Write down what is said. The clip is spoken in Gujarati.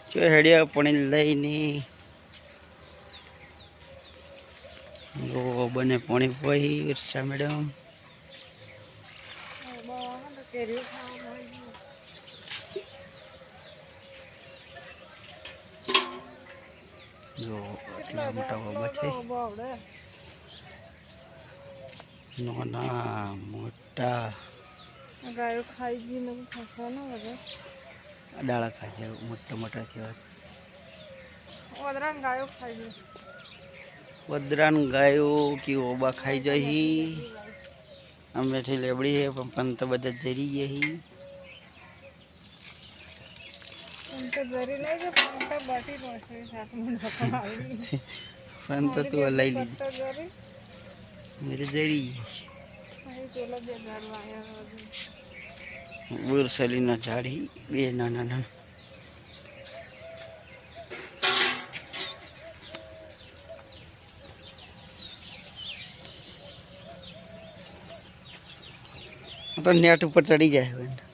જો હેડિયા પાણી લઈને બને પાણી પહી વર્ષા મેડમ જો આટલા મોટા બાબા છે નાના મોટા ગાયો ખાઈ ગઈ ખાવાનો બધા ડાળા ખાય છે મોટા મોટા કહેવાય ઓદરાન ગાયો ખાઈ ગઈ વદરાન ગાયો કે ઓબા ખાઈ જહી અમેથી લેબડી હે પણ તો બધા જરી ગઈ તો જરી નહીં જો પણ તો બાટી પહોંચે સાથે આવી પણ તો તું લઈ લીધી તો જરી મેરે જરી અહીં પેલા બે ઝાડ વાયા બોરસલીના ઝાડી બે નાના નાના તો નેટ ઉપર ચડી જાય